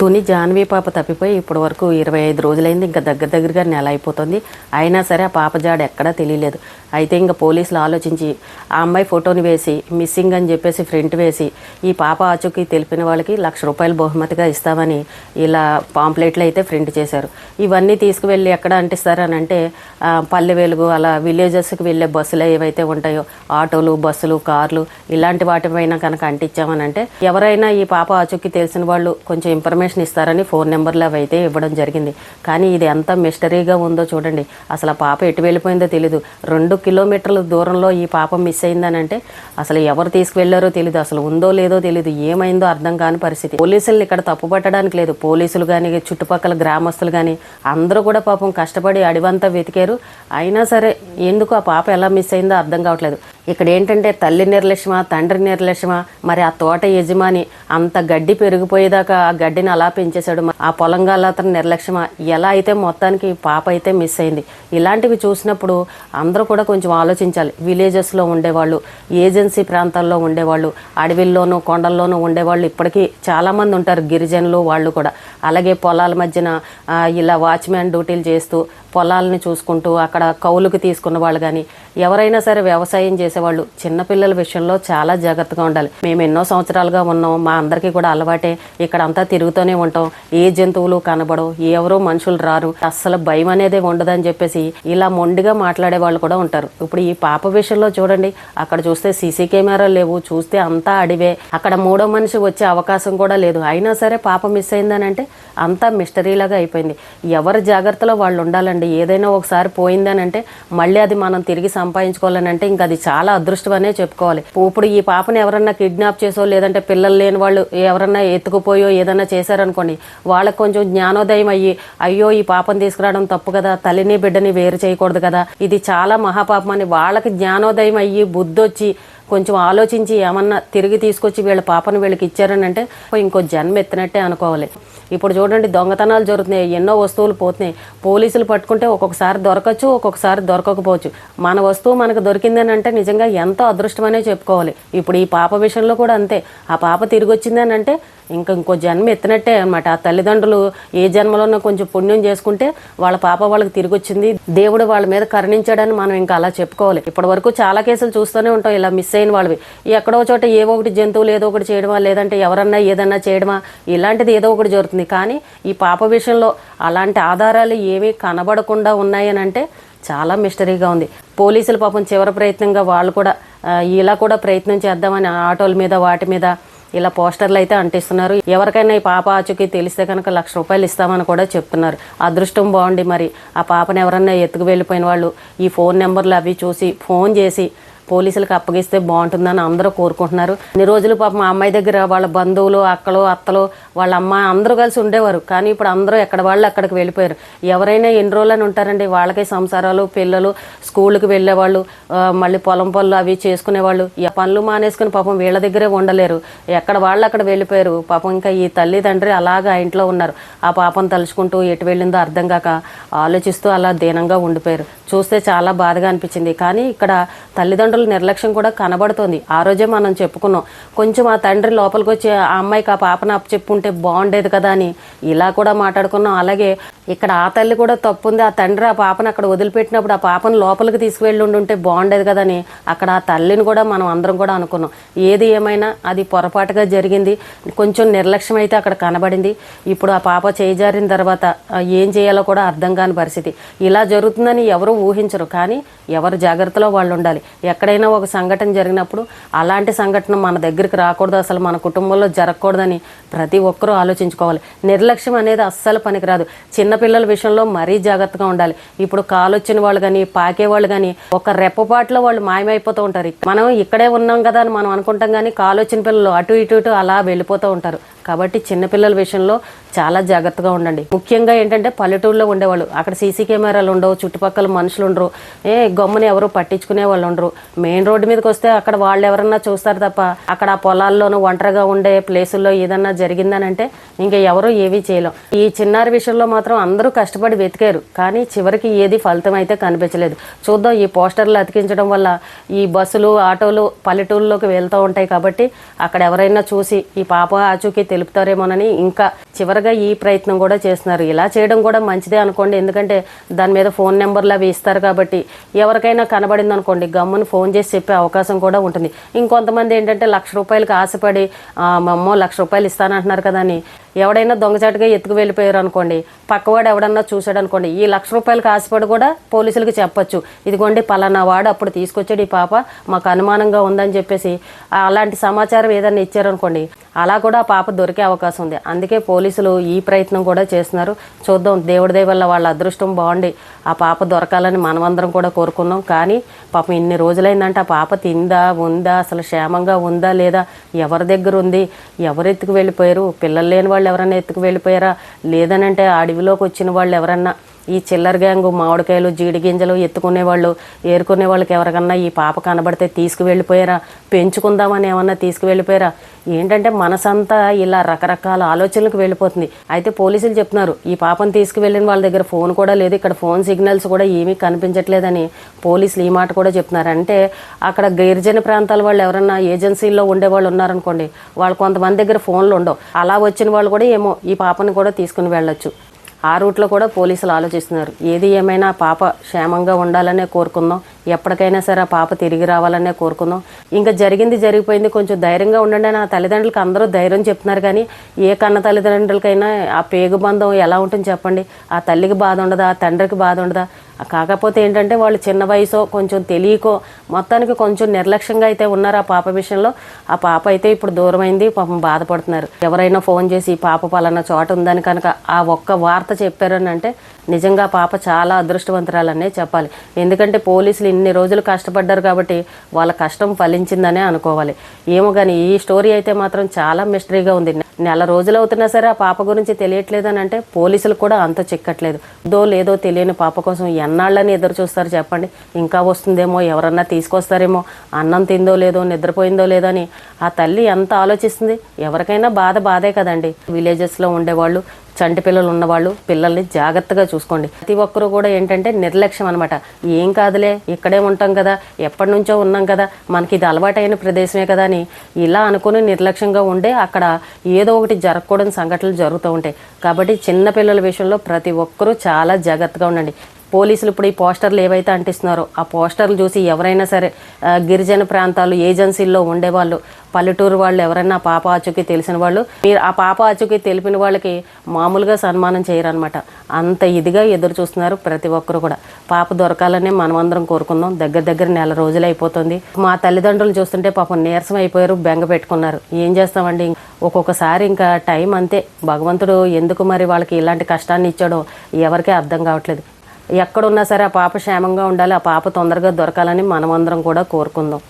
తుని జాన్వి పాప తప్పిపోయి ఇప్పటి వరకు 25 రోజులైంది. ఇంకా దగ్గరగా నెల అయిపోతుంది. అయినా సరే ఆ పాప జాడ ఎక్కడా తెలియలేదు. అయితే ఇంకా పోలీసులు ఆలోచించి ఆ అమ్మాయి ఫోటోని వేసి మిస్సింగ్ అని చెప్పేసి ప్రింట్ వేసి ఈ పాప ఆచూకీ తెలిపిన వాళ్ళకి ₹1,00,000 బహుమతిగా ఇస్తామని ఇలా పాంప్లెట్లు అయితే ప్రింట్ చేశారు. ఇవన్నీ తీసుకువెళ్ళి ఎక్కడ అంటిస్తారని అంటే పల్లె వెలుగు అలా విలేజెస్కి వెళ్ళే బస్సులు ఏవైతే ఉంటాయో ఆటోలు, బస్సులు, కార్లు ఇలాంటి వాటిపైన కనుక అంటించామని అంటే ఎవరైనా ఈ పాప ఆచూకీ తెలిసిన వాళ్ళు కొంచెం ఇన్ఫర్మేషన్ ఇస్తారని ఫోన్ నెంబర్లు అవి అయితే ఇవ్వడం జరిగింది. కానీ ఇది ఎంత మిస్టరీగా ఉందో చూడండి. అసలు ఆ పాప ఎటు వెళ్ళిపోయిందో తెలీదు. 2 కిలోమీటర్ల దూరంలో ఈ పాప మిస్ అయిందని అంటే అసలు ఎవరు తీసుకువెళ్లారో తెలీదు. అసలు ఉందో లేదో తెలీదు. ఏమైందో అర్థం కాని పరిస్థితి. పోలీసులు ఇక్కడ తప్పు పట్టడానికి లేదు. పోలీసులు కానీ చుట్టుపక్కల గ్రామస్తులు కానీ అందరూ కూడా పాపం కష్టపడి అడివంతా వెతికారు. అయినా సరే ఎందుకు ఆ పాప ఎలా మిస్ అయిందో అర్థం కావట్లేదు. ఇక్కడ ఏంటంటే తల్లి నిర్లక్ష్యమా, తండ్రి నిర్లక్ష్యమా, మరి ఆ తోట యజమాని అంత గడ్డి పెరిగిపోయేదాకా ఆ గడ్డిని అలా పెంచేశాడు. ఆ పొలంగాల అతను నిర్లక్ష్యమా, ఎలా అయితే మొత్తానికి పాప అయితే మిస్ అయింది. ఇలాంటివి చూసినప్పుడు అందరూ కూడా కొంచెం ఆలోచించాలి. విలేజెస్లో ఉండేవాళ్ళు, ఏజెన్సీ ప్రాంతాల్లో ఉండేవాళ్ళు, అడవిల్లోనూ కొండల్లోనూ ఉండేవాళ్ళు ఇప్పటికీ చాలామంది ఉంటారు. గిరిజనులు వాళ్ళు కూడా. అలాగే పొలాల మధ్యన ఇలా వాచ్మ్యాన్ డ్యూటీలు చేస్తూ పొలాలని చూసుకుంటూ అక్కడ కౌలుకు తీసుకున్న వాళ్ళు కానీ ఎవరైనా సరే వ్యవసాయం చేసేవాళ్ళు చిన్నపిల్లల విషయంలో చాలా జాగ్రత్తగా ఉండాలి. మేము ఎన్నో సంవత్సరాలుగా ఉన్నాం. మా అందరికీ కూడా అలవాటే. ఇక్కడ అంతా తిరుగుతూనే ఉంటాం. ఏ జంతువులు కనబడవు, ఎవరో మనుషులు రారు, అస్సలు భయం అనేది ఉండదని చెప్పేసి ఇలా మొండిగా మాట్లాడే వాళ్ళు కూడా ఉంటారు. ఇప్పుడు ఈ పాప విషయంలో చూడండి. అక్కడ చూస్తే సీసీ కెమెరాలు లేవు. చూస్తే అంతా అడివే. అక్కడ మూడో మనిషి వచ్చే అవకాశం కూడా లేదు. అయినా సరే పాప మిస్ అయిందని అంటే అంతా మిస్టరీలాగా అయిపోయింది. ఎవరి జాగ్రత్తలో వాళ్ళు ఉండాలండి. ఏదైనా ఒకసారి పోయిందని అంటే మళ్ళీ అది మనం తిరిగి సంపాదించుకోవాలని అంటే ఇంకా అది చాలా అదృష్టం అనే చెప్పుకోవాలి. ఇప్పుడు ఈ పాపను ఎవరన్నా కిడ్నాప్ చేసో లేదంటే పిల్లలు లేని వాళ్ళు ఎవరన్నా ఎత్తుకుపోయో ఏదన్నా చేశారనుకోండి, వాళ్ళకి కొంచెం జ్ఞానోదయం అయ్యి అయ్యో ఈ పాపను తీసుకురావడం తప్పు కదా, తల్లిని బిడ్డని వేరు చేయకూడదు కదా, ఇది చాలా మహాపాపం అని వాళ్ళకి జ్ఞానోదయం అయ్యి బుద్ధొచ్చి కొంచెం ఆలోచించి ఏమన్నా తిరిగి తీసుకొచ్చి వీళ్ళ పాపను వీళ్ళకి ఇచ్చారని అంటే ఇంకో జన్మ ఎత్తినట్టే అనుకోవాలి. ఇప్పుడు చూడండి, దొంగతనాలు జరుగుతున్నాయి, ఎన్నో వస్తువులు పోతున్నాయి. పోలీసులు పట్టుకుంటే ఒక్కొక్కసారి దొరకచ్చు, ఒక్కొక్కసారి దొరకకపోవచ్చు. మన వస్తువు మనకు దొరికిందని అంటే నిజంగా ఎంతో అదృష్టమనే చెప్పుకోవాలి. ఇప్పుడు ఈ పాప విషయంలో కూడా అంతే. ఆ పాప తిరిగి వచ్చిందని అంటే ఇంకో జన్మ ఎత్తినట్టే అనమాట. ఆ తల్లిదండ్రులు ఏ జన్మలోనో కొంచెం పుణ్యం చేసుకుంటే వాళ్ళ పాప వాళ్ళకి తిరిగి వచ్చింది, దేవుడు వాళ్ళ మీద కరుణించాడని మనం ఇంకా అలా చెప్పుకోవాలి. ఇప్పటి వరకు చాలా కేసులు చూస్తూనే ఉంటాం ఇలా మిస్ అయిన వాళ్ళవి. ఎక్కడో చోట ఏవో ఒకటి జంతువులు ఏదో ఒకటి చేయడమా, లేదంటే ఎవరన్నా ఏదన్నా చేయడమా, ఇలాంటిది ఏదో ఒకటి జరుగుతుంది. కానీ ఈ పాప విషయంలో అలాంటి ఆధారాలు ఏమీ కనబడకుండా ఉన్నాయని అంటే చాలా మిస్టరీగా ఉంది. పోలీసులు పాపం చివరి ప్రయత్నంగా వాళ్ళు కూడా ఇలా కూడా ప్రయత్నం చేద్దామని ఆటోల మీద వాటి మీద ఇలా పోస్టర్లు అయితే అంటిస్తున్నారు. ఎవరికైనా ఈ పాప ఆచూకీ తెలిస్తే కనుక ₹1,00,000 ఇస్తామని కూడా చెప్తున్నారు. అదృష్టం బాగుండి మరి ఆ పాపను ఎవరన్నా ఎత్తుకు వెళ్ళిపోయిన వాళ్ళు ఈ ఫోన్ నెంబర్లు అవి చూసి ఫోన్ చేసి పోలీసులకు అప్పగిస్తే బాగుంటుందని అందరూ కోరుకుంటున్నారు. ఇన్ని రోజులు పాపం మా అమ్మాయి దగ్గర వాళ్ళ బంధువులు, అక్కలు, అత్తలు, వాళ్ళ అమ్మ అందరూ కలిసి ఉండేవారు. కానీ ఇప్పుడు అందరూ ఎక్కడ వాళ్ళు అక్కడికి వెళ్ళిపోయారు. ఎవరైనా ఎన్ని రోజులని ఉంటారండి? వాళ్ళకి సంసారాలు, పిల్లలు, స్కూళ్ళకి వెళ్ళేవాళ్ళు, మళ్ళీ పొలం పనులు అవి చేసుకునేవాళ్ళు. ఈ పనులు మానేసుకుని పాపం వీళ్ళ దగ్గరే ఉండలేరు. ఎక్కడ వాళ్ళు అక్కడ వెళ్ళిపోయారు. పాపం ఇంకా ఈ తల్లిదండ్రి అలాగా ఇంట్లో ఉన్నారు. ఆ పాపం తలుచుకుంటూ ఎటు వెళ్ళిందో అర్థం కాక ఆలోచిస్తూ అలా దీనంగా ఉండిపోయారు. చూస్తే చాలా బాధగా అనిపించింది. కానీ ఇక్కడ తల్లిదండ్రుల నిర్లక్ష్యం కూడా కనబడుతోంది. ఆ రోజే మనం చెప్పుకున్నాం, కొంచెం ఆ తండ్రి లోపలికి వచ్చి ఆ అమ్మాయికి ఆ పాపను అప్పచెప్పుంటే బాగుండేది కదా అని ఇలా కూడా మాట్లాడుకున్నాం. అలాగే ఇక్కడ ఆ తల్లి కూడా తప్పు ఉంది. ఆ తండ్రి ఆ పాపను అక్కడ వదిలిపెట్టినప్పుడు ఆ పాపను లోపలికి తీసుకువెళ్ళి ఉంటే బాగుండేది కదా అని అక్కడ ఆ తల్లిని కూడా మనం అందరం కూడా అనుకున్నాం. ఏది ఏమైనా అది పొరపాటుగా జరిగింది. కొంచెం నిర్లక్ష్యం అయితే అక్కడ కనబడింది. ఇప్పుడు ఆ పాప చేజారిన తర్వాత ఏం చేయాలో కూడా అర్థం కాని పరిస్థితి. ఇలా జరుగుతుందని ఎవరు ఊహించరు. కానీ ఎవరు జాగ్రత్తలో వాళ్ళు ఉండాలి. ఎక్కడైనా ఒక సంఘటన జరిగినప్పుడు అలాంటి సంఘటన మన దగ్గరికి రాకూడదు, అసలు మన కుటుంబంలో జరగకూడదని ప్రతి ఒక్కరూ ఆలోచించుకోవాలి. నిర్లక్ష్యం అనేది అస్సలు పనికిరాదు. చిన్నపిల్లల విషయంలో మరీ జాగ్రత్తగా ఉండాలి. ఇప్పుడు కాలు వచ్చిన వాళ్ళు కానీ పాకే వాళ్ళు కానీ ఒక రెప్పపాట్లో వాళ్ళు మాయమైపోతూ ఉంటారు. మనం ఇక్కడే ఉన్నాం కదా అని మనం అనుకుంటాం, కానీ కాలు వచ్చిన పిల్లలు అటు ఇటు అలా వెళ్ళిపోతూ ఉంటారు. కాబట్టి చిన్నపిల్లల విషయంలో చాలా జాగ్రత్తగా ఉండండి. ముఖ్యంగా ఏంటంటే పల్లెటూరులో ఉండేవాళ్ళు, అక్కడ సీసీ కెమెరాలు ఉండవు, చుట్టుపక్కల మనుషులు ఉండరు, గమ్ముని ఎవరు పట్టించుకునే వాళ్ళు ఉండరు. మెయిన్ రోడ్డు మీదకి వస్తే అక్కడ వాళ్ళు ఎవరన్నా చూస్తారు తప్ప అక్కడ ఆ పొలాల్లోనూ ఒంటరిగా ఉండే ప్లేసుల్లో ఏదన్నా జరిగిందని అంటే ఇంకా ఎవరు ఏవీ చేయలేం. ఈ చిన్నారి విషయంలో మాత్రం అందరూ కష్టపడి వెతికారు. కానీ చివరికి ఏది ఫలితం అయితే కనిపించలేదు. చూద్దాం, ఈ పోస్టర్లు అతికించడం వల్ల ఈ బస్సులు, ఆటోలు పల్లెటూరులోకి వెళ్తూ ఉంటాయి. కాబట్టి అక్కడ ఎవరైనా చూసి ఈ పాప ఆచూకీ తెలుపుతారేమోనని ఇంకా చివరిగా ఈ ప్రయత్నం కూడా చేస్తున్నారు. ఇలా చేయడం కూడా మంచిదే అనుకోండి, ఎందుకంటే దాని మీద ఫోన్ నెంబర్లు అవి ఇస్తారు కాబట్టి ఎవరికైనా కనబడింది అనుకోండి గమ్మును ఫోన్ చేసి చెప్పే అవకాశం కూడా ఉంటుంది. ఇంకొంతమంది ఏంటంటే ₹1,00,000 ఆశపడి అమ్మో ₹1,00,000 ఇస్తానంటున్నారు కదా అని ఎవడైనా దొంగచాటుగా ఎత్తుకు వెళ్ళిపోయారు అనుకోండి, పక్కవాడు ఎవడన్నా చూశాడు అనుకోండి, ఈ ₹1,00,000 ఆశపడి కూడా పోలీసులకు చెప్పొచ్చు, ఇదిగోండి పలానా వాడు అప్పుడు తీసుకొచ్చాడు ఈ పాప, మాకు అనుమానంగా ఉందని చెప్పేసి అలాంటి సమాచారం ఏదైనా ఇచ్చారనుకోండి, అలా కూడా ఆ పాప దొరికే అవకాశం ఉంది. అందుకే పోలీసులు ఈ ప్రయత్నం కూడా చేస్తున్నారు. చూద్దాం, దేవుడి దయ వల్ల వాళ్ళ అదృష్టం బాగుండి ఆ పాప దొరకాలని మనమందరం కూడా కోరుకున్నాం. కానీ పాపం ఇన్ని రోజులైందంటే ఆ పాప తిందా ఉందా, అసలు క్షేమంగా ఉందా లేదా, ఎవరి దగ్గర ఉంది, ఎవరు ఎత్తుకు వెళ్ళిపోయారు, పిల్లలు లేని వాళ్ళు ఎవరైనా ఎత్తుకు వెళ్ళిపోయారా, లేదనంటే అడవిలోకి వచ్చిన వాళ్ళు ఎవరన్నా ఈ చిల్లర గ్యాంగు మామిడికాయలు జీడి గింజలు ఎత్తుకునే వాళ్ళు ఏరుకునే వాళ్ళకి ఎవరికన్నా ఈ పాప కనబడితే తీసుకువెళ్ళిపోయారా, పెంచుకుందామని ఏమన్నా తీసుకువెళ్ళిపోయారా, ఏంటంటే మనసంతా ఇలా రకరకాల ఆలోచనలకు వెళ్ళిపోతుంది. అయితే పోలీసులు చెప్తున్నారు ఈ పాపను తీసుకువెళ్ళిన వాళ్ళ దగ్గర ఫోన్ కూడా లేదు, ఇక్కడ ఫోన్ సిగ్నల్స్ కూడా ఏమీ కనిపించట్లేదని పోలీసులు ఈ మాట కూడా చెప్తున్నారు. అంటే అక్కడ గిరిజన ప్రాంతాల వాళ్ళు ఎవరన్నా ఏజెన్సీల్లో ఉండేవాళ్ళు ఉన్నారనుకోండి, వాళ్ళు కొంతమంది దగ్గర ఫోన్లు ఉండవు, అలా వచ్చిన వాళ్ళు కూడా ఏమో ఈ పాపను కూడా తీసుకుని వెళ్ళొచ్చు. ఆ రూట్లో కూడా పోలీసులు ఆలోచిస్తున్నారు. ఏది ఏమైనా పాప క్షేమంగా ఉండాలనే కోరుకుందాం, ఎప్పటికైనా సరే ఆ పాప తిరిగి రావాలనే కోరుకుందాం. ఇంకా జరిగింది జరిగిపోయింది, కొంచెం ధైర్యంగా ఉండండి అని ఆ తల్లిదండ్రులకు అందరూ ధైర్యం చెప్తున్నారు. కానీ ఏ కన్న తల్లిదండ్రులకైనా ఆ పేగు బంధం ఎలా ఉంటుంది చెప్పండి, ఆ తల్లికి బాధ ఉండదా, ఆ తండ్రికి బాధ ఉండదా? కాకపోతే ఏంటంటే వాళ్ళు చిన్న వయసో కొంచెం తెలియకో మొత్తానికి కొంచెం నిర్లక్ష్యంగా అయితే ఉన్నారు ఆ పాప విషయంలో. ఆ పాప అయితే ఇప్పుడు దూరమైంది, పాపం బాధపడుతున్నారు. ఎవరైనా ఫోన్ చేసి పాప పలానా చోట ఉందని కనుక ఆ ఒక్క వార్త చెప్పారని అంటే నిజంగా పాప చాలా అదృష్టవంతురాలనే చెప్పాలి. ఎందుకంటే పోలీసులు ఇన్ని రోజులు కష్టపడ్డారు కాబట్టి వాళ్ళ కష్టం ఫలించిందనే అనుకోవాలి. ఏమో కానీ ఈ స్టోరీ అయితే మాత్రం చాలా మిస్టరీగా ఉంది. నెల రోజులు అవుతున్నా సరే ఆ పాప గురించి తెలియట్లేదని అంటే పోలీసులు కూడా అంత చిక్కట్లేదు. లేదో తెలియని పాప కోసం ఎన్నాళ్ళని ఎదురు చూస్తారు చెప్పండి. ఇంకా వస్తుందేమో, ఎవరన్నా తీసుకొస్తారేమో, అన్నం తిందో లేదో, నిద్రపోయిందో లేదో అని ఆ తల్లి ఎంత ఆలోచిస్తుంది. ఎవరికైనా బాధే కదండి. విలేజెస్లో ఉండేవాళ్ళు, చంటి పిల్లలు ఉన్నవాళ్ళు పిల్లల్ని జాగ్రత్తగా చూసుకోండి. ప్రతి ఒక్కరూ కూడా ఏంటంటే నిర్లక్ష్యం అనమాట. ఏం కాదులే, ఇక్కడే ఉంటాం కదా, ఎప్పటి నుంచో ఉన్నాం కదా, మనకి ఇది అలవాటైన ప్రదేశమే కదా అని ఇలా అనుకుని నిర్లక్ష్యంగా ఉండే అక్కడ ఏదో ఒకటి జరగకూడని సంఘటనలు జరుగుతూ ఉంటాయి. కాబట్టి చిన్నపిల్లల విషయంలో ప్రతి ఒక్కరూ చాలా జాగ్రత్తగా ఉండండి. పోలీసులు ఇప్పుడు ఈ పోస్టర్లు ఏవైతే అంటిస్తున్నారో ఆ పోస్టర్లు చూసి ఎవరైనా సరే గిరిజన ప్రాంతాలు ఏజెన్సీల్లో ఉండేవాళ్ళు, పల్లెటూరు వాళ్ళు ఎవరైనా పాప ఆచూకీ తెలిసిన వాళ్ళు, మీరు ఆ పాప ఆచూకీ తెలిపిన వాళ్ళకి మామూలుగా సన్మానం చేయరనమాట. అంత ఇదిగా ఎదురు చూస్తున్నారు ప్రతి ఒక్కరు కూడా. పాప దొరకాలనే మనమందరం కోరుకుందాం. దగ్గర నెల రోజులు అయిపోతుంది. మా తల్లిదండ్రులు చూస్తుంటే పాపం నీరసం అయిపోయారు, బెంగ పెట్టుకున్నారు. ఏం చేస్తామండి, ఒక్కొక్కసారి ఇంకా టైం అంతే. భగవంతుడు ఎందుకు మరి వాళ్ళకి ఇలాంటి కష్టాన్ని ఇచ్చాడో ఎవరికీ అర్థం కావట్లేదు. ఎక్కడున్నా సరే ఆ పాప క్షేమంగా ఉండాలి, ఆ పాప తొందరగా దొరకాలని మనమందరం కూడా కోరుకుందాం.